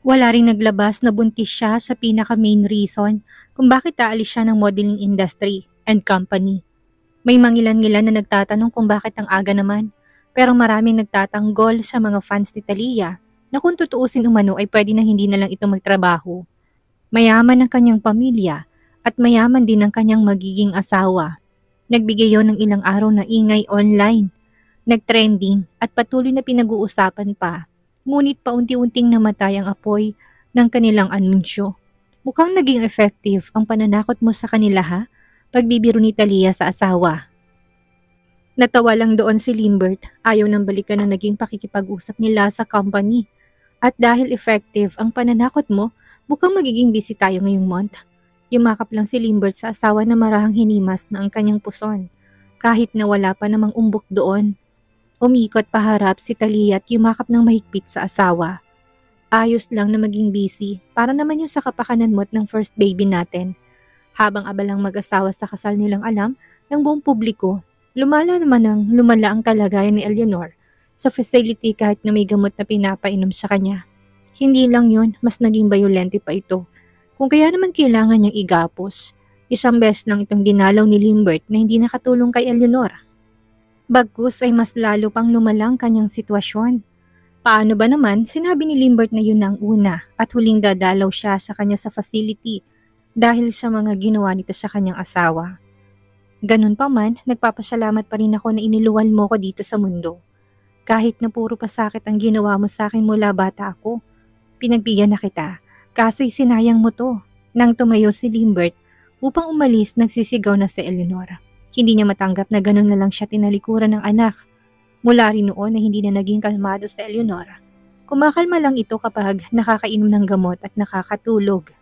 Wala ring naglabas na buntis siya sa pinaka-main reason kung bakit aalis siya ng modeling industry and company. May mangilan-ngilan na nagtatanong kung bakit ang aga naman, pero maraming nagtatanggol sa mga fans ni Talia na kung tutuusin umano ay pwede na hindi na lang ito magtrabaho. Mayaman ang kanyang pamilya at mayaman din ang kanyang magiging asawa. Nagbigay yon ng ilang araw na ingay online, nagtrending at patuloy na pinag-uusapan pa. Ngunit paunti-unting namatay ang apoy ng kanilang anunsyo. Mukhang naging effective ang pananakot mo sa kanila ha? Pagbibiro ni Talia sa asawa. Natawa lang doon si Limbert, ayaw nang balikan ang naging pakikipag-usap nila sa company. At dahil effective ang pananakot mo, mukhang magiging busy tayo ngayong month. Yumakap lang si Limbert sa asawa na marahang hinimas na ang kanyang puson. Kahit na wala pa namang umbok doon. Umikot paharap si Talia at yumakap ng mahigpit sa asawa. Ayos lang na maging busy para naman yung sa kapakanan mo at ng first baby natin. Habang abalang mag-asawa sa kasal nilang alam ng buong publiko, lumala ang kalagayan ni Eleanor sa facility kahit na may gamot na pinapainom sa kanya. Hindi lang yun, mas naging bayolente pa ito. Kung kaya naman kailangan niyang igapos, isang beses lang itong dinalaw ni Limbert na hindi nakatulong kay Eleanor. Bagkus ay mas lalo pang lumalang kanyang sitwasyon. Paano ba naman sinabi ni Limbert na yun ang una at huling dadalaw siya sa kanya sa facility dahil sa mga ginawa nito sa kanyang asawa. Ganun pa man, nagpapasalamat pa rin ako na iniluwal mo ko dito sa mundo. Kahit na puro pasakit ang ginawa mo sa akin mula bata ako, pinagbigyan na kita, kaso'y sinayang mo to. Nang tumayo si Limbert upang umalis, nagsisigaw na si Eleanor. Hindi niya matanggap na ganun na lang siya tinalikuran ng anak. Mula rin noon na hindi na naging kalmado si Eleanor. Kumakalma lang ito kapag nakakainom ng gamot at nakakatulog.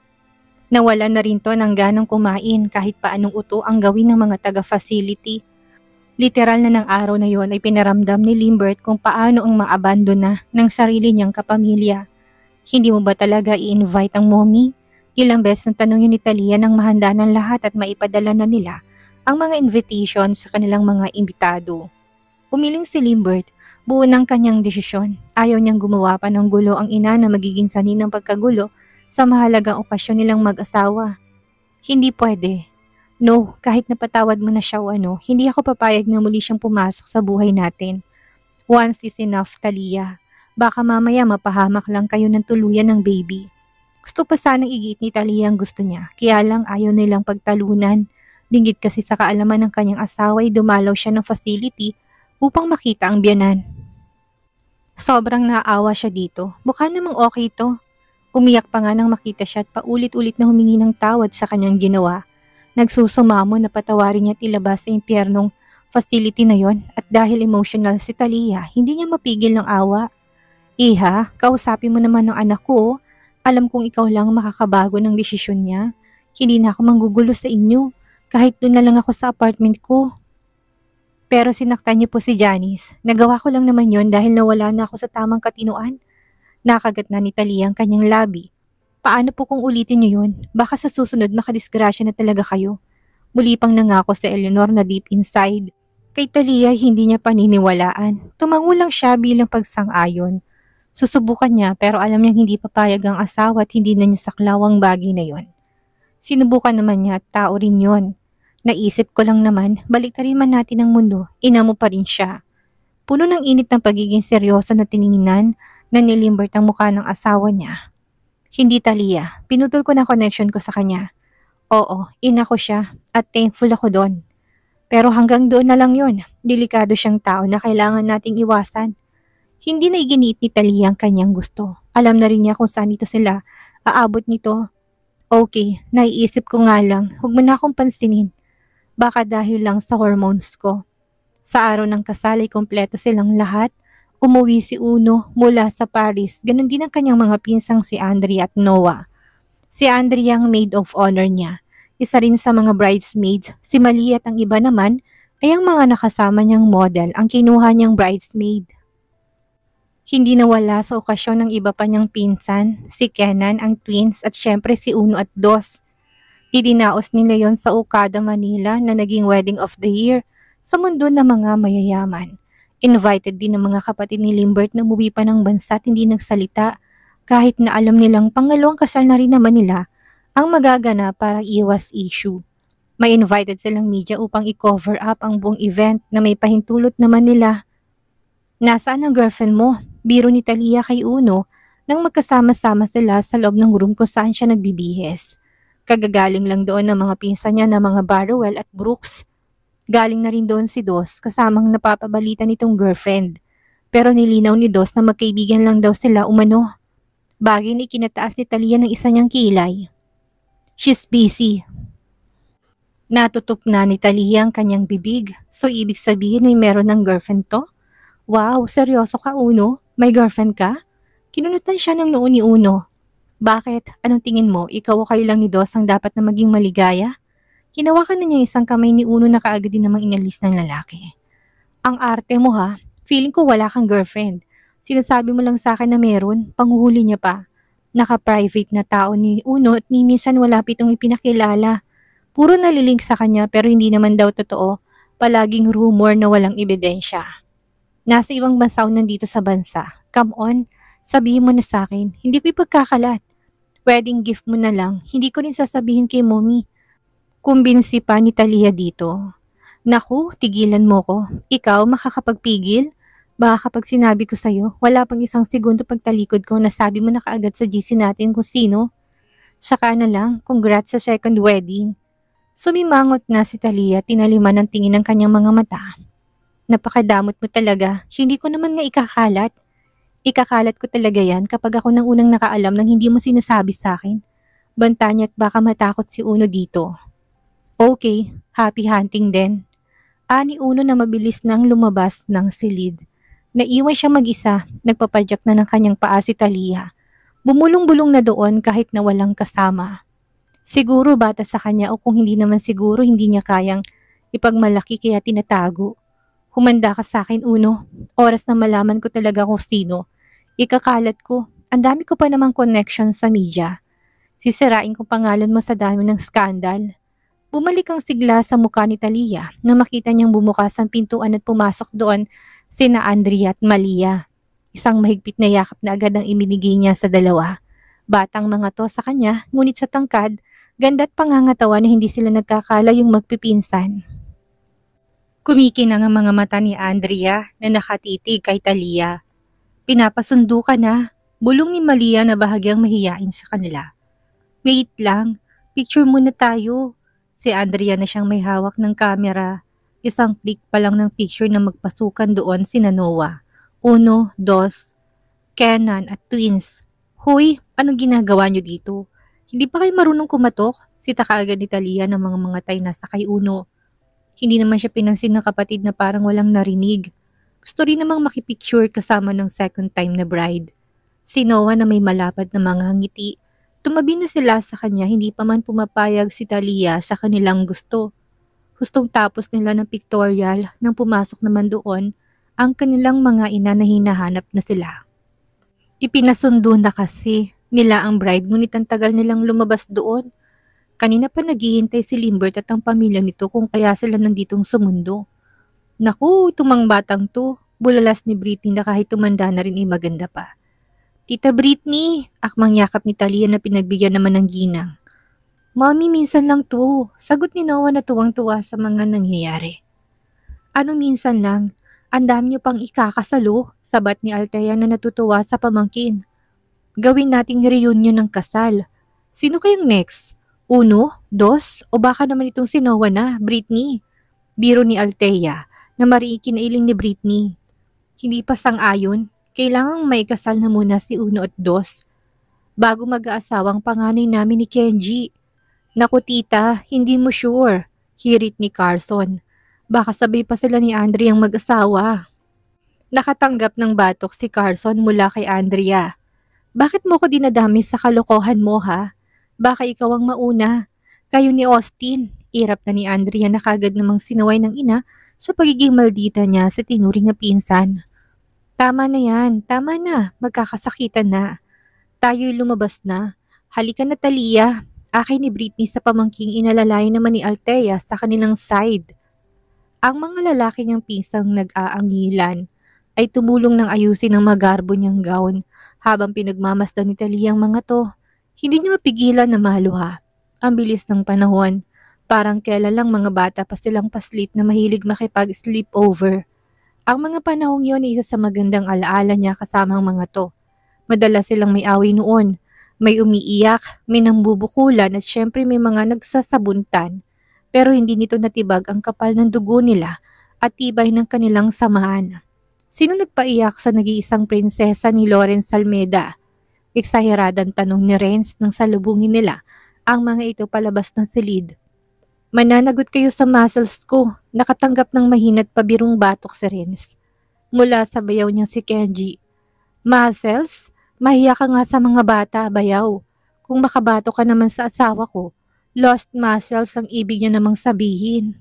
Nawala na rin to ng ganang kumain kahit paanong uto ang gawin ng mga taga-facility. Literal na ng araw na yon ay pinaramdam ni Limbert kung paano ang maabandona ng sarili niyang kapamilya. Hindi mo ba talaga i-invite ang mommy? Ilang beses ang tanong yun ni Talia nang mahanda ng lahat at maipadala na nila ang mga invitation sa kanilang mga imbitado. Umiling si Limbert, buo ng kanyang desisyon. Ayaw niyang gumawa pa ng gulo ang ina na magiging sanhi ng pagkagulo sa mahalagang okasyon nilang mag-asawa. Hindi pwede. No, kahit napatawad mo na siya o ano, hindi ako papayag na muli siyang pumasok sa buhay natin. Once is enough, Talia. Baka mamaya mapahamak lang kayo ng tuluyan ng baby. Gusto pa sanang igiit ni Talia ang gusto niya, kaya lang ayaw nilang pagtalunan. Linggit kasi sa kaalaman ng kanyang asawa ay dumalaw siya ng facility upang makita ang biyanan. Sobrang naawa siya dito. Mukha namang okay to. Umiyak pa nga nang makita siya at paulit-ulit na humingi ng tawad sa kanyang ginawa. Nagsusumamo na patawarin niya at ilabas sa impyernong facility na yon at dahil emotional si Talia, hindi niya mapigil ng awa. Iha, kausapin mo naman ng anak ko. Alam kong ikaw lang makakabago ng desisyon niya. Hindi na ako manggugulo sa inyo. Kahit doon na lang ako sa apartment ko. Pero sinaktan niyo po si Janice. Nagawa ko lang naman yon dahil nawala na ako sa tamang katinuan. Nakagat na ni Talia ang kanyang labi. Paano po kung ulitin niyo yun? Baka sa susunod makadisgrasya na talaga kayo. Muli pang nangako sa Eleanor na deep inside. Kay Talia hindi niya paniniwalaan. Tumango lang siya bilang pagsang-ayon. Susubukan niya pero alam niyang hindi papayag ang asawa at hindi na niya saklaw ang bagay na yon. Sinubukan naman niya at tao rin yon. Naisip ko lang naman, baliktarin man natin ang mundo, ina mo pa rin siya. Puno ng init ng pagiging seryoso na tininginan na nilimbert ang mukha ng asawa niya. Hindi Talia, pinutol ko na connection ko sa kanya. Oo, ina ko siya at thankful ako doon. Pero hanggang doon na lang yun, delikado siyang tao na kailangan nating iwasan. Hindi na iginiit ni Talia ang kanyang gusto. Alam na rin niya kung saan ito sila aabot nito. Okay, naiisip ko nga lang, huwag mo na akong pansinin. Baka dahil lang sa hormones ko. Sa araw ng kasal ay kompleto silang lahat. Umuwi si Uno mula sa Paris, ganun din ang kanyang mga pinsang si Andrea at Noah. Si Andrea ang maid of honor niya, isa rin sa mga bridesmaids, si Mali at ang iba naman ay ang mga nakasama niyang model ang kinuha niyang bridesmaid. Hindi nawala sa okasyon ng iba pa niyang pinsan, si Kenan, ang twins at syempre si Uno at Dos. Idinaos nila yon sa Okada, Manila na naging wedding of the year sa mundo ng mga mayayaman. Invited din ng mga kapatid ni Limbert na umuwi pa ng bansa at hindi nagsalita kahit na alam nilang pangalawang kasal na rin naman nila ang magaganap para iwas issue. May invited silang media upang i-cover up ang buong event na may pahintulot naman nila. Nasaan ang girlfriend mo? Biro ni Talia kay Uno nang magkasama-sama sila sa loob ng room kung saan siya nagbibihis. Kagagaling lang doon ng mga pinsan niya na mga Barrowell at Brooks. Galing na rin doon si Dos kasamang napapabalita nitong girlfriend. Pero nilinaw ni Dos na magkaibigan lang daw sila umano. Bagay na ikinataas ni Talia ng isa niyang kilay. She's busy. Natutup na ni Talia ang kanyang bibig. So ibig sabihin ay meron ng girlfriend to? Wow, seryoso ka Uno? May girlfriend ka? Kinunutan siya ng noo ni Uno. Bakit? Anong tingin mo? Ikaw o kayo lang ni Dos ang dapat na maging maligaya? Hinawakan na niya isang kamay ni Uno na kaagad din namang inalis ng lalaki. Ang arte mo ha? Feeling ko wala kang girlfriend. Sinasabi mo lang sa akin na meron, panghuhuli niya pa. Naka-private na tao ni Uno at ni minsan wala pitong ipinakilala. Puro nalilink sa kanya pero hindi naman daw totoo. Palaging rumor na walang ebidensya. Nasa ibang bansa nandito sa bansa. Come on, sabihin mo na sa akin. Hindi ko ipagkakalat. Wedding gift mo na lang. Hindi ko rin sasabihin kay mommy. Kumbinsi pa ni Talia dito. Naku, tigilan mo ko. Ikaw makakapagpigil? Baka kapag sinabi ko sa'yo, wala pang isang segundo pagtalikod ko na sabi mo na kaagad sa GC natin kung sino. Saka na lang, congrats sa second wedding. Sumimangot na si Talia, tinaliman ng tingin ng kanyang mga mata. Napakadamot mo talaga, hindi ko naman nga ikakalat. Ikakalat ko talaga yan kapag ako nang unang nakaalam ng hindi mo sinasabi sa akin. Banta niya at baka matakot si Uno dito. Okay, happy hunting din. Ani Uno na mabilis nang lumabas ng silid. Naiwan siya mag-isa, nagpapadyak na ng kanyang paa si Talia. Bumulong-bulong na doon kahit na walang kasama. Siguro bata sa kanya o kung hindi naman siguro hindi niya kayang ipagmalaki kaya tinatago. Humanda ka sa akin Uno, oras na malaman ko talaga kung sino. Ikakalat ko, ang dami ko pa namang connection sa media. Sisirain ko pangalan mo sa dami ng skandal. Bumalik ang sigla sa mukha ni Talia na makita niyang bumukas ang pintuan at pumasok doon sina Andrea at Malia. Isang mahigpit na yakap na agad ang ibinigay niya sa dalawa. Batang mga to sa kanya, ngunit sa tangkad, ganda at pangangatawa na hindi sila nagkakala yung magpipinsan. Kumikinang ang mga mata ni Andrea na nakatitig kay Talia. Pinapasundo ka na, bulong ni Malia na bahagyang mahiyain sa kanila. Wait lang, picture muna tayo. Si Andrea na siyang may hawak ng kamera. Isang click pa lang ng picture na magpasukan doon sina Noah. 1, 2, Kenan at twins. Hoy, anong ginagawa niyo dito? Hindi pa kayo marunong kumatok? Sita kaagad ni Talia ng mga tay nasa kay Uno. Hindi naman siya pinansin ng kapatid na parang walang narinig. Gusto rin namang makipicture kasama ng second time na bride. Si Noah na may malapad na mga ngiti. Tumabi na sila sa kanya, hindi pa man pumapayag si Talia sa kanilang gusto. Gustong tapos nila ng pictorial nang pumasok naman doon ang kanilang mga ina na hinahanap na sila. Ipinasundo na kasi nila ang bride ngunit ang tagal nilang lumabas doon. Kanina pa naghihintay si Limbert at ang pamilya nito kung kaya sila nanditong sa mundo. Naku, tumang batang to, bulalas ni Britney na kahit tumanda na rin ay maganda pa. Tita Britney, akmang yakap ni Talia na pinagbigyan naman ng ginang. Mami, minsan lang to, sagot ni Noah na tuwang-tuwa sa mga nangyayari. Ano minsan lang? Ang dami niyo pang ikakasalo, sabat ni Althea na natutuwa sa pamangkin. Gawin nating reunion ng kasal. Sino kayang next? 1, 2, o baka naman itong si Noah na, Britney? Biro ni Althea na mariikinailing ni Britney. Hindi pa sang-ayon, kailangang may kasal na muna si 1 at 2 bago mag-aasawang panganay namin ni Kenji. Naku tita, hindi mo sure, hirit ni Carson. Baka sabay pa sila ni Andrea ang mag-asawa. Nakatanggap ng batok si Carson mula kay Andrea. Bakit mo ko dinadami sa kalokohan mo ha? Baka ikaw ang mauna. Kayo ni Austin, irap na ni Andrea na kagad namang sinaway ng ina sa pagiging maldita niya sa tinuring na pinsan. Tama na yan, tama na, magkakasakitan na. Tayo'y lumabas na. Halika na Talia. Akin ni Britney sa pamangking inalalay naman ni Althea sa kanilang side. Ang mga lalaki niyang pinsang nag-aangilan ay tumulong ng ayusin ang magarbo niyang gown Habang pinagmamasdan ni Talia ang mga to, hindi niya mapigilan na maluha. Ang bilis ng panahon, parang kailan lang mga bata pa silang paslit na mahilig makipag-sleepover. Ang mga panahong yon ay isa sa magandang alaala niya kasama ang mga to. Madalas silang may away noon, may umiiyak, may nambubukulan at syempre may mga nagsasabuntan. Pero hindi nito natibag ang kapal ng dugo nila at tibay ng kanilang samahan. Sino nagpaiyak sa nag-iisang prinsesa ni Lawrence Almeida? Eksaheradang tanong ni Renz nang salubungin nila ang mga ito palabas ng silid. Mananagot kayo sa muscles ko, nakatanggap ng mahina't pabirong batok si Renz. Mula sa bayaw niyang si Kenji. Muscles? Mahiya ka nga sa mga bata, bayaw. Kung makabato ka naman sa asawa ko, lost muscles ang ibig niya namang sabihin.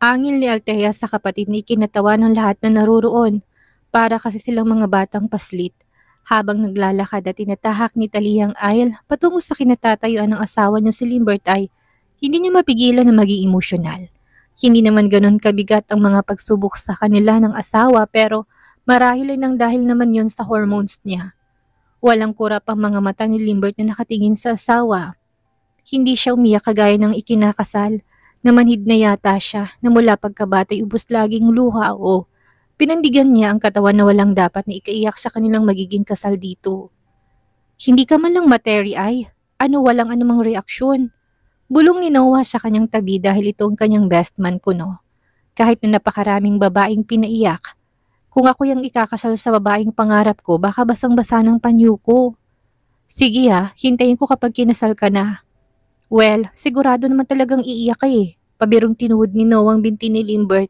Angil ni Althea sa kapatid na ikinatawa ng lahat na naruroon para kasi silang mga batang paslit. Habang naglalakad at tinatahak ni Talia ang aisle patungo sa kinatatayuan ng asawa niya si Limbert ay hindi niya mapigilan na maging emosyonal. Hindi naman ganon kabigat ang mga pagsubok sa kanila ng asawa pero marahil ay nang dahil naman yon sa hormones niya. Walang kurap ang mga mata ni Limbert na nakatingin sa asawa. Hindi siya umiyak kagaya ng ikinakasal. Namanhid na yata siya na mula pagkabatay ubos laging luha o pinandigan niya ang katawan na walang dapat na ikaiyak sa kanilang magiging kasal dito. Hindi ka man lang materi-ay. Ano walang anumang reaksyon. Bulong ni Noah sa kanyang tabi dahil ito ang kanyang best man kuno. Kahit na napakaraming babaeng pinaiyak. Kung ako yung ikakasal sa babaeng pangarap ko, baka basang-basa ng panyo ko. Sige hintayin ko kapag kinasal ka na. Well, sigurado naman talagang iiyak ka eh. Pabirong tinuod ni Noah ang binti ni Limbert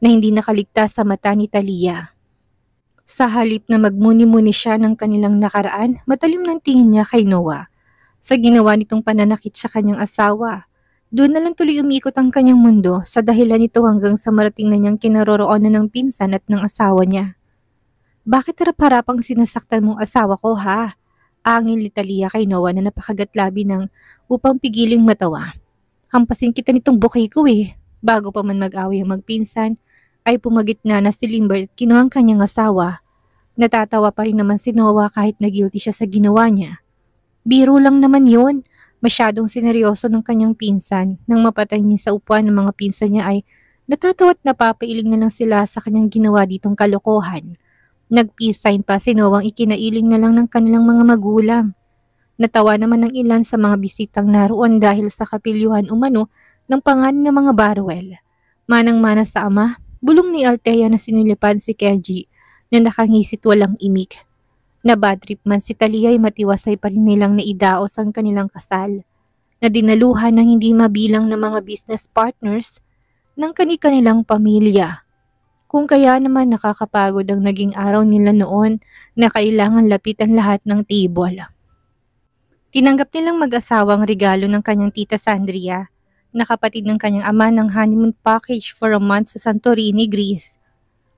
na hindi nakaligtas sa mata ni Talia. Sa halip na magmuni-muni siya ng kanilang nakaraan, matalim ng tingin niya kay Noah. Sa ginawa nitong pananakit sa kanyang asawa, doon na lang tuloy umikot ang kanyang mundo sa dahilan nito hanggang sa marating na niyang kinaroroonan ng pinsan at ng asawa niya. Bakit harap-harapang sinasaktan mong asawa ko ha? Angil ni Talia kay Noah na napakagatlabi ng upang pigiling matawa. Hampasin kita nitong bouquet ko eh. Bago pa man mag-away ang magpinsan, ay pumagitna na si Limbert at kinuha ang kanyang asawa. Natatawa pa rin naman si Noah kahit na guilty siya sa ginawa niya. Biro lang naman yun. Masyadong sineryoso ng kanyang pinsan. Nang mapatay niya sa upuan ng mga pinsan niya ay natatawa at napapailing na lang sila sa kanyang ginawa ditong kalokohan. Nag-peace sign pa si Noah ang ikinailing na lang ng kanilang mga magulang. Natawa naman ng ilan sa mga bisitang naroon dahil sa kapilyuhan umano ng pangalan ng mga Barwell. Manang-mana sa ama, bulong ni Althea na sinilipan si Kenji na nakangisit walang imik. Na bad trip man si Talia ay matiwasay pa rin nilang naidaos ang kanilang kasal, na dinaluhan ng hindi mabilang na mga business partners ng kani-kanilang pamilya. Kung kaya naman nakakapagod ang naging araw nila noon na kailangan lapitan lahat ng table. Tinanggap nilang mag-asawang regalo ng kanyang tita Sandria, na kapatid ng kanyang ama ng honeymoon package for a month sa Santorini, Greece.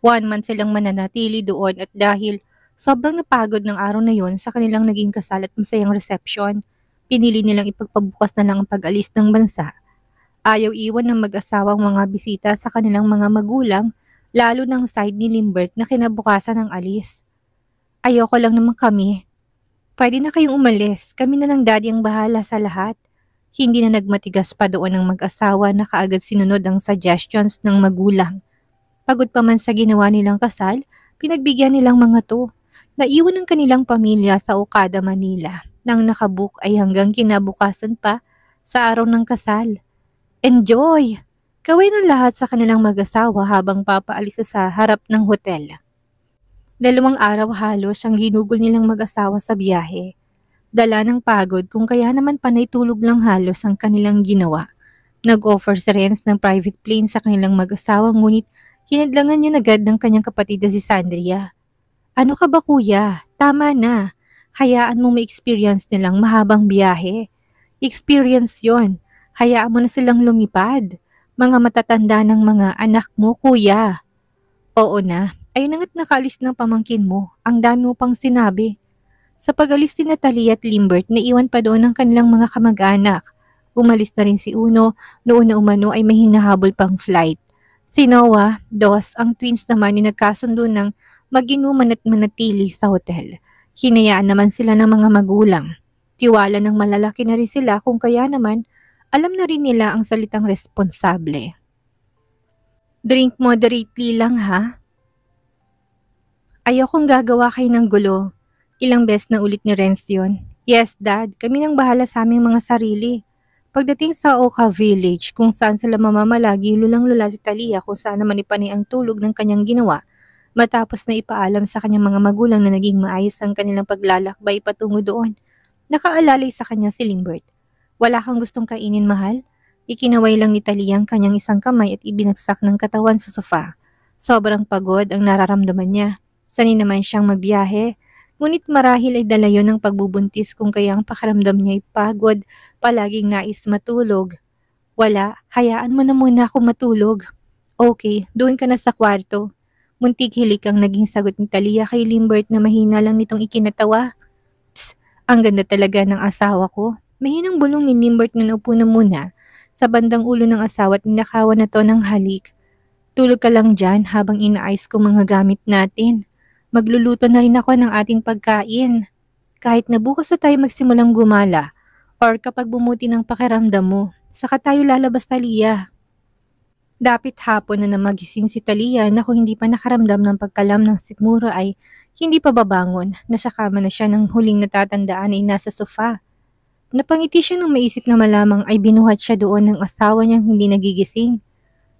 1 month silang mananatili doon at dahil sobrang napagod ng araw na yon sa kanilang naging kasal at masayang reception, pinili nilang ipagpabukas na lang ang pag-alis ng bansa. Ayaw iwan ng mag-asawang mga bisita sa kanilang mga magulang, lalo ng side ni Limbert na kinabukasan ng alis. Ayoko lang naman kami. Pwede na kayong umalis, kami na ng daddy ang bahala sa lahat. Hindi na nagmatigas pa doon ang mag-asawa na kaagad sinunod ang suggestions ng magulang. Pagod pa man sa ginawa nilang kasal, pinagbigyan nilang mga to. Naiwan ang kanilang pamilya sa Okada, Manila. Nang nakabook ay hanggang kinabukasan pa sa araw ng kasal. Enjoy! Kaway ng lahat sa kanilang mag-asawa habang papaalis sa harap ng hotel. 2 araw halos ang ginugol nilang mag-asawa sa biyahe. Dala ng pagod kung kaya naman panay tulog lang halos ang kanilang ginawa. Nag-offer si Renz ng private plane sa kanilang mag-asawa ngunit hinadlangan niya agad ng kanyang kapatid na si Sandria. Ano ka ba kuya? Tama na. Hayaan mo ma-experience nilang mahabang biyahe. Experience yon. Hayaan mo na silang lumipad. Mga matatanda ng mga anak mo kuya. Oo na. Ayun na nga't nakaalis ng pamangkin mo. Ang dami mo pang sinabi. Sa pag-alis ni Natalia at Limbert, naiwan pa doon ang kanilang mga kamag-anak. Umalis na rin si Uno, noon na umano ay may hinahabol pang flight. Si Noah, Dos, ang twins naman ay nagkasundo ng mag-inuman at manatili sa hotel. Hinayaan naman sila ng mga magulang. Tiwala ng malalaki na rin sila kung kaya naman alam na rin nila ang salitang responsable. Drink moderately lang ha. Ayokong gagawa kayo ng gulo. Ilang beses na ulit ni Renz yun. Yes, Dad, kami nang bahala sa aming mga sarili. Pagdating sa Oka Village, kung saan sila mamamalagi, lulang-lula si Talia kung saan naman ipanay ang tulog ng kanyang ginawa. Matapos na ipaalam sa kanyang mga magulang na naging maayos ang kanilang paglalakbay patungo doon. Nakaalalay sa kanya si Limbert. Wala kang gustong kainin, mahal? Ikinaway lang ni Talia ang kanyang isang kamay at ibinagsak ng katawan sa sofa. Sobrang pagod ang nararamdaman niya. Sanay naman siyang magbiyahe, ngunit marahil ay dala yon ng pagbubuntis kung kaya ang pakiramdam niya ay pagod, palaging nais matulog. Wala, hayaan mo na muna ako matulog. Okay, doon ka na sa kwarto. Muntik hilik ang naging sagot ni Talia kay Limbert na mahina lang nitong ikinatawa. Tss, ang ganda talaga ng asawa ko. Mahinang bulong ni Limbert na naupo na muna sa bandang ulo ng asawa at ninakawan na to ng halik. Tulog ka lang dyan habang inaayos ko mga gamit natin. Magluluto na rin ako ng ating pagkain. Kahit na bukas na tayo magsimulang gumala or kapag bumuti ng pakiramdam mo, saka tayo lalabas, Talia. Dapit hapon na magising si Talia na kung hindi pa nakaramdam ng pagkalam ng sikmura ay hindi pa babangon. Nasa kama na siya ng huling natatandaan ay nasa sofa. Napangiti siya nung maisip na malamang ay binuhat siya doon ng asawa niyang hindi nagigising.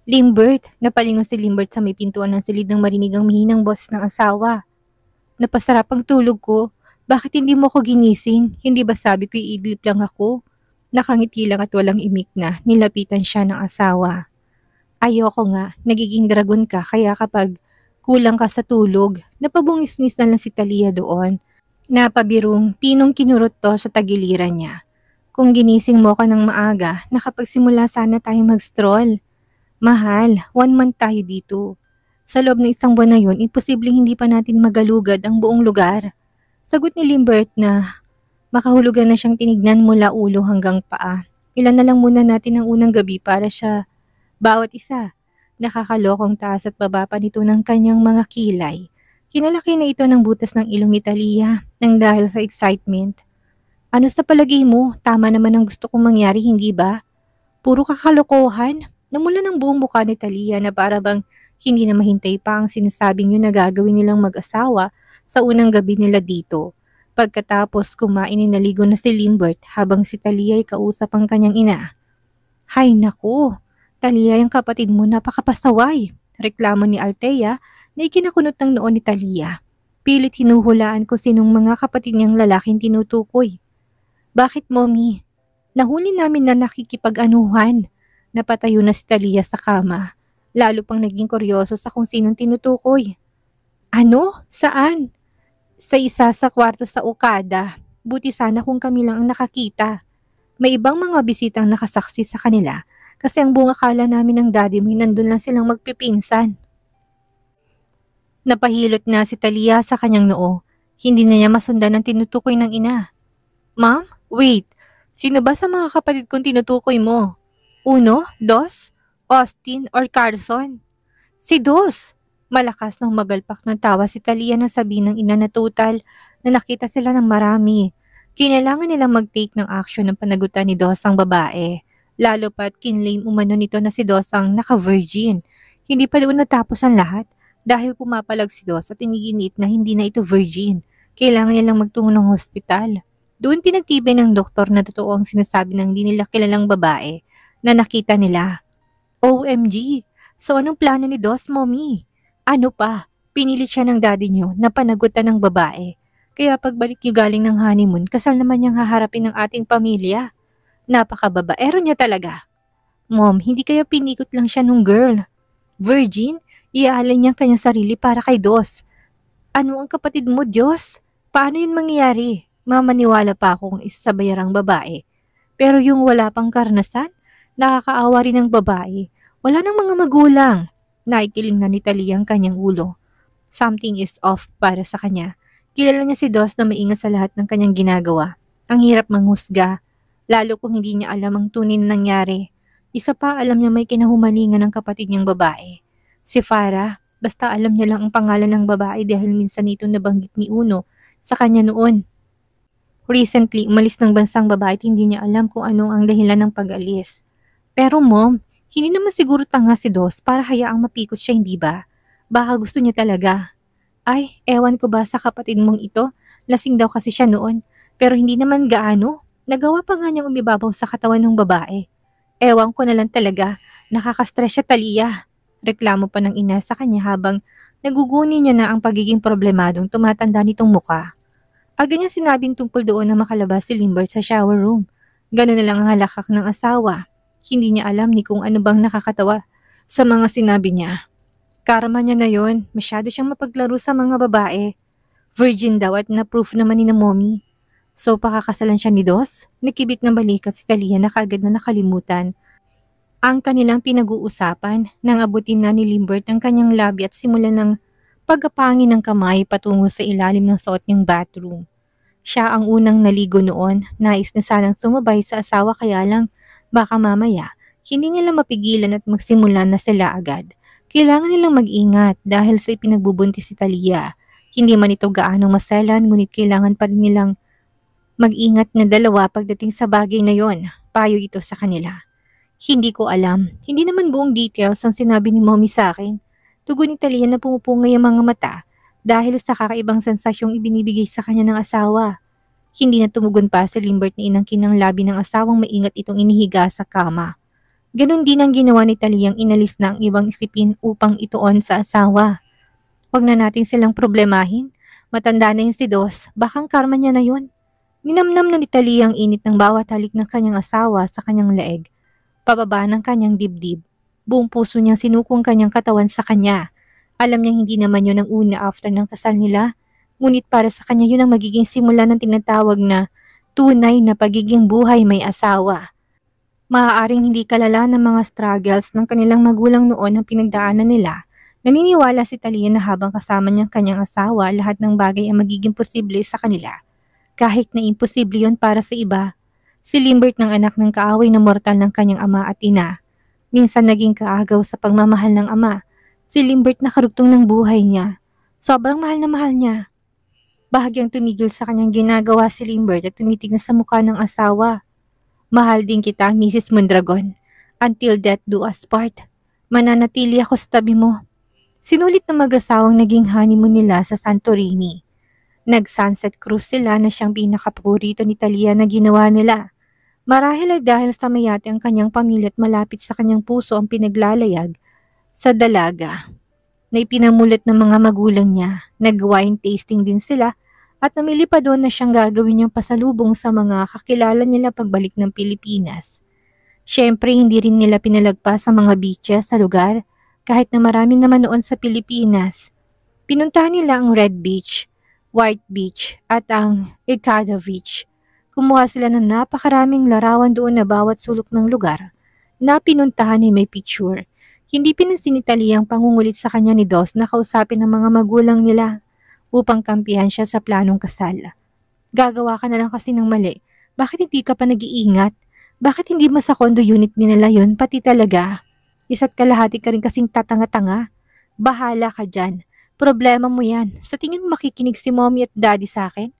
Limbert, napalingon si Limbert sa may pintuan ng silid ng marinig ang mihinang boses ng asawa. Napasarap ang tulog ko. Bakit hindi mo ko ginising? Hindi ba sabi ko iidlip lang ako? Nakangiti lang at walang imik na nilapitan siya ng asawa. Ayoko nga, nagiging dragon ka kaya kapag kulang ka sa tulog, napabungisnis na lang si Talia doon. Napabirong pinong kinurot to sa tagiliran niya. Kung ginising mo ka ng maaga, nakapagsimula sana tayong mag-stroll. Mahal, 1 month tayo dito. Sa loob ng 1 buwan na yun, imposibleng hindi pa natin magalugad ang buong lugar. Sagot ni Limbert na makahulugan na siyang tinignan mula ulo hanggang paa. Ilan na lang muna natin ang unang gabi para sa bawat isa. Nakakalokong taas at baba pa nito ng kanyang mga kilay. Kinalaki na ito ng butas ng ilong ni Talia nang dahil sa excitement. Ano sa palagay mo? Tama naman ang gusto kong mangyari, hindi ba? Puro kakalokohan. Namula ng buong mukha ni Talia na para bang hindi na mahintay pa ang sinasabing yun na gagawin nilang mag-asawa sa unang gabi nila dito. Pagkatapos kumain ay naligo na si Limbert habang si Talia ay kausap ang kanyang ina. Hay naku, Talia yung kapatid mo napakapasaway. Reklamo ni Althea na ikinakunot ng noon ni Talia. Pilit hinuhulaan ko sinong mga kapatid niyang lalaking tinutukoy. Bakit, Mommy? Nahuli namin na nakikipag-anuhan. Napatayo na si Talia sa kama. Lalo pang naging kuryoso sa kung sinong tinutukoy. Ano? Saan? Sa isa sa kwarto sa Okada. Buti sana kung kami lang ang nakakita. May ibang mga bisitang nakasaksi sa kanila kasi ang buong akala namin ng daddy mo nandun lang silang magpipinsan. Napahilot na si Talia sa kanyang noo. Hindi na niya masundan ang tinutukoy ng ina. Ma'am, wait. Sino ba sa mga kapatid kong tinutukoy mo? 1, 2, Austin or Carson? Si Dos! Malakas nang magalpak ng tawa si Talia na sabihin ng ina na total na nakita sila ng marami. Kinailangan nilang mag-take ng action ng panagutan ni Dos ang babae. Lalo pat kinlaim umano nito na si Dos ang naka-virgin. Hindi pa doon natapos ang lahat dahil pumapalag si Dos at iniginit na hindi na ito virgin. Kailangan nilang magtungo ng hospital. Doon pinagtibay ng doktor na totoo ang sinasabi ng hindi nila kilalang babae na nakita nila. OMG! So anong plano ni Dos, Mommy? Ano pa? Pinilit siya ng daddy niyo na panagutan ng babae. Kaya pagbalik niyo galing ng honeymoon, kasal naman niyang haharapin ng ating pamilya. Napakababaero niya talaga. Mom, hindi kaya pinikot lang siya nung girl. Virgin? Iaalay niya kanyang sarili para kay Dos. Ano ang kapatid mo, Diyos? Paano yun mangyayari? Mamaniwala pa akong isa sa bayarang babae. Pero yung wala pang karanasan, nakakaawa rin ng babae. Wala nang mga magulang. Naikiling na ni Talia ang kanyang ulo. Something is off para sa kanya. Kilala niya si Dos na maingat sa lahat ng kanyang ginagawa. Ang hirap manghusga, lalo kung hindi niya alam ang tunay na nangyari. Isa pa alam niya may kinahumalingan ng kapatid niyang babae. Si Farah, basta alam niya lang ang pangalan ng babae dahil minsan ito nabanggit ni Uno sa kanya noon. Recently, umalis ng bansang babae at hindi niya alam kung ano ang dahilan ng pag-alis. Pero mom, hindi naman siguro tanga si Dos para hayaang mapikot siya, hindi ba? Baka gusto niya talaga. Ay, ewan ko ba sa kapatid mong ito? Lasing daw kasi siya noon. Pero hindi naman gaano. Nagawa pa nga niyang umibabaw sa katawan ng babae. Ewan ko na lang talaga. Nakaka-stress siya, Talia. Reklamo pa ng ina sa kanya habang naguguni niya na ang pagiging problemadong tumatanda nitong muka. Aga niya sinabing tungkol doon na makalabas si Limbert sa shower room. Gano'n na lang ang halakak ng asawa. Hindi niya alam ni kung ano bang nakakatawa sa mga sinabi niya. Karma niya na yon, masyado siyang mapaglaro sa mga babae. Virgin daw at na-proof naman ni na mommy. So pakakasalan siya ni Dos? Nakibit ng balikat si Talia na kaagad na nakalimutan ang kanilang pinag-uusapan nang abutin na ni Limbert ang kanyang labi at simulan ng pagkapangin ng kamay patungo sa ilalim ng suot niyang bathroom. Siya ang unang naligo noon, nais na sanang sumabay sa asawa kaya lang baka mamaya hindi nila mapigilan at magsimula na sila agad. Kailangan nilang mag-ingat dahil sa ipinagbubuntis si Talia. Hindi man ito gaanong maselan ngunit kailangan pa rin nilang mag-ingat na dalawa pagdating sa bagay na yon. Payo ito sa kanila. Hindi ko alam. Hindi naman buong details ang sinabi ni mommy sa akin. Tugon ni Talia na pumupungay ang mga mata dahil sa kakaibang sensasyong ibinibigay sa kanya ng asawa. Hindi na tumugon pa si Limbert na inangkin ng labi ng asawang maingat itong inihiga sa kama. Ganon din ang ginawa ni Taliang inalis na ang ibang isipin upang ituon sa asawa. Huwag na natin silang problemahin. Matanda na yung si Dos, bakang karma niya na yun. Ninamnam na ni Talia ang init ng bawat halik ng kanyang asawa sa kanyang leeg. Pababa ng kanyang dibdib. Buong puso niyang sinukong kanyang katawan sa kanya. Alam niyang hindi naman yun ang una after ng kasal nila. Ngunit para sa kanya yun ang magiging simula ng tinatawag na tunay na pagiging buhay may asawa. Maaaring hindi kalala ng mga struggles ng kanilang magulang noon ang pinagdaanan nila. Naniniwala si Talia na habang kasama niyang kanyang asawa, lahat ng bagay ang magiging posible sa kanila. Kahit na imposible yun para sa iba. Si Limbert ng anak ng kaaway na mortal ng kanyang ama at ina. Minsan naging kaagaw sa pagmamahal ng ama. Si Limbert na karugtong ng buhay niya. Sobrang mahal na mahal niya. Bahagyang tumigil sa kanyang ginagawa si Limbert at tumitig na sa mukha ng asawa. Mahal din kita, Mrs. Mondragon. Until death do us part. Mananatili ako sa tabi mo. Sinulit na mag-asawang naging honeymoon nila sa Santorini. Nag-sunset cruise sila na siyang pinakapaborito ni Talia na ginawa nila. Marahil ay dahil sa mayate ang kanyang pamilya at malapit sa kanyang puso ang pinaglalayag sa dalaga na ipinamulat ng mga magulang niya. Nag-wine tasting din sila at namili pa doon na siyang gagawin niyang pasalubong sa mga kakilala nila pagbalik ng Pilipinas. Siyempre hindi rin nila pinalagpas sa mga beaches sa lugar kahit na marami naman noon sa Pilipinas. Pinuntahan nila ang Red Beach, White Beach at ang Icada Beach. Kumuha sila ng napakaraming larawan doon na bawat sulok ng lugar na pinuntahan ay may picture. Hindi pinansin ni Talia ang pangungulit sa kanya ni Dos na kausapin ng mga magulang nila upang kampihan siya sa planong kasal. Gagawa ka na lang kasi ng mali. Bakit hindi ka pa nag-iingat? Bakit hindi mo sa condo unit nila yun pati talaga? Isa't kalahati ka rin kasing tatanga-tanga. Bahala ka dyan. Problema mo yan. Sa tingin mo makikinig si mommy at daddy sa akin?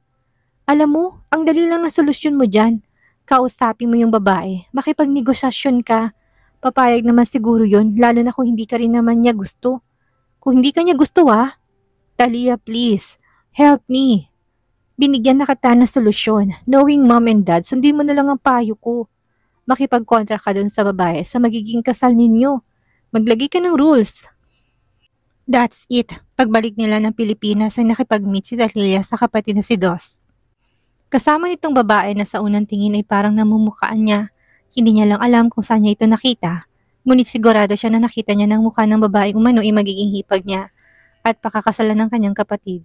Alam mo, ang dali lang na solusyon mo dyan. Kausapin mo yung babae, makipagnegosasyon ka. Papayag naman siguro yon, lalo na kung hindi ka rin naman niya gusto. Kung hindi ka niya gusto Talia please, help me. Binigyan na kita ng solusyon. Knowing mom and dad, sundin mo na lang ang payo ko. Makipagkontra ka dun sa babae sa magiging kasal ninyo. Maglagay ka ng rules. That's it. Pagbalik nila ng Pilipinas ay nakipag-meet si Talia sa kapatid na si Dos. Kasama nitong babae na sa unang tingin ay parang namumukaan niya. Hindi niya lang alam kung saan niya ito nakita. Ngunit sigurado siya na nakita niya ng mukha ng babae umano ay magiging hipag niya at pakakasalan ng kanyang kapatid.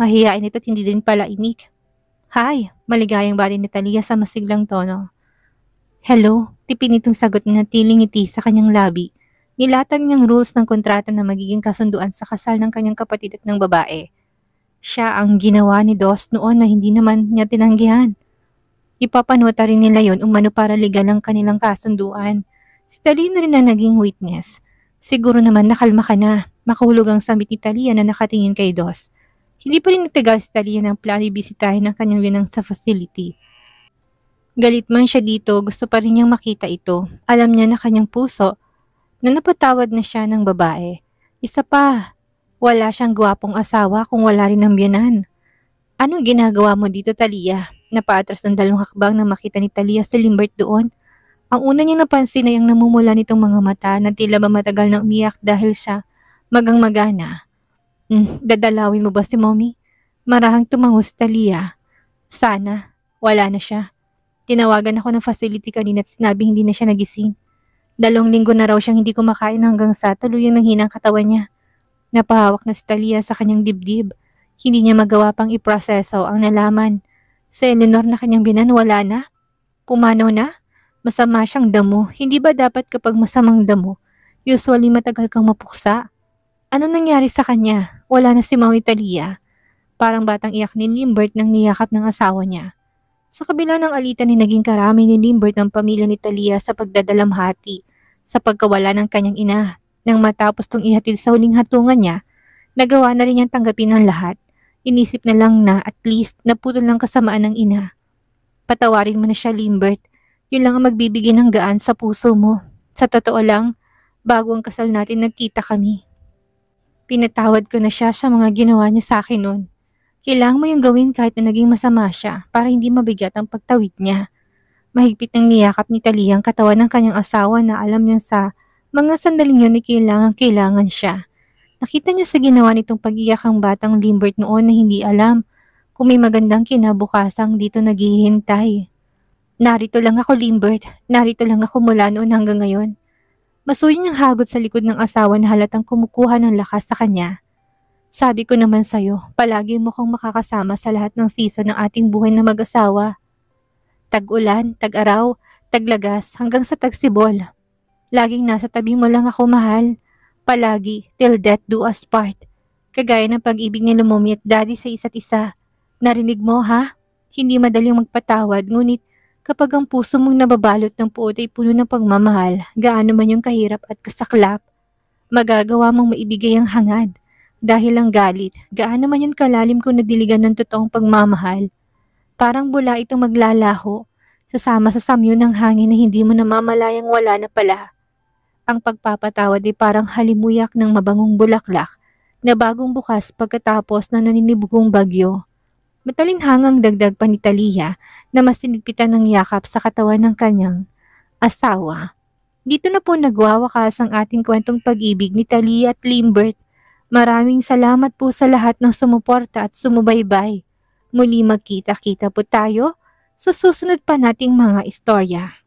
Mahihain ito at hindi din pala imik. Hi, maligayang bati ni Talia sa masiglang tono. Hello, tipin itong sagot na tiling ngiti sa kanyang labi. Nilatag niyang rules ng kontrata na magiging kasunduan sa kasal ng kanyang kapatid at ng babae. Siya ang ginawa ni Dos noon na hindi naman niya tinanggihan. Ipapanuta rin nila yon umano para legal ang kanilang kasunduan. Si Talia na rin ang naging witness. Siguro naman nakalma ka na. Makahulog ang sambit ni Talia na nakatingin kay Dos. Hindi pa rin natagal si Talia ng plano ibisitahin ng kanyang binang sa facility. Galit man siya dito, gusto pa rin niyang makita ito. Alam niya na kanyang puso na napatawad na siya ng babae. Isa pa, wala siyang gwapong asawa kung wala rin ang biyanan. Anong ginagawa mo dito, Talia? Napaatras ng 2 hakbang na makita ni Talia si Limbert doon. Ang una niyang napansin ay ang namumula nitong mga mata na tila ba matagal na umiyak dahil siya magang-magana. Dadalawin mo ba si Mommy? Marahang tumango si Talia. Sana, wala na siya. Tinawagan ako ng facility kanina at sinabi hindi na siya nagising. 2 linggo na raw siyang hindi kumakain hanggang sa tuluyang nanghinang katawan niya. Napahawak na si Talia sa kanyang dibdib. Hindi niya magawa pang iproseso ang nalaman. Sa Eleanor na kanyang binan, wala na. Pumanaw na. Masama siyang damo. Hindi ba dapat kapag masamang damo, usually matagal kang mapuksa? Ano nangyari sa kanya? Wala na si Mami Talia. Parang batang iyak ni Limbert nang niyakap ng asawa niya. Sa kabila ng alitan ni naging karami ni Limbert ng pamilya ni Talia sa pagdadalamhati sa pagkawala ng kanyang ina. Nang matapos tong ihatid sa huling hatungan niya, nagawa na rin niyang tanggapin ang lahat. Inisip na lang na at least naputol ng kasamaan ng ina. Patawarin mo na siya, Limbert. Yun lang ang magbibigay ng gaan sa puso mo. Sa totoo lang, bago ang kasal natin nagkita kami. Pinatawad ko na siya sa mga ginawa niya sa akin noon. Kailangan mo yung gawin kahit na naging masama siya para hindi mabigat ang pagtawid niya. Mahigpit ng niyakap ni Talia ang katawan ng kanyang asawa na alam niya sa mga sandaling yun ay kailangan siya. Nakita niya sa ginawa nitong pag-iyak ang batang Limbert noon na hindi alam kung may magandang kinabukasang dito naghihintay. Narito lang ako, Limbert. Narito lang ako mula noon hanggang ngayon. Masuyo niyang hagot sa likod ng asawa na halatang kumukuha ng lakas sa kanya. Sabi ko naman sa'yo, palagi mo kong makakasama sa lahat ng season ng ating buhay na mag-asawa. Tag-ulan, tag-araw, taglagas, hanggang sa tagsibol. Laging nasa tabi mo lang ako, mahal. Palagi, till death do us part. Kagaya ng pag-ibig ni Lumumi at Daddy sa isa't isa. Narinig mo, ha? Hindi madaling magpatawad, ngunit kapag ang puso mong nababalot ng puot ay puno ng pagmamahal, gaano man yung kahirap at kasaklap, magagawa mong maibigay ang hangad. Dahil ang galit, gaano man yung kalalim kung nadiligan ng totoong pagmamahal. Parang bula itong maglalaho, sasama sa samyo ng hangin na hindi mo namamalayang wala na pala. Ang pagpapatawad ay parang halimuyak ng mabangong bulaklak na bagong bukas pagkatapos na naninibugong bagyo. Matalinhangang dagdag pa ni Talia na mas sinigpitan ng yakap sa katawan ng kanyang asawa. Dito na po nagwawakas ang ating kwentong pag-ibig ni Talia at Limbert. Maraming salamat po sa lahat ng sumuporta at sumubaybay. Muli magkita-kita po tayo sa susunod pa nating mga istorya.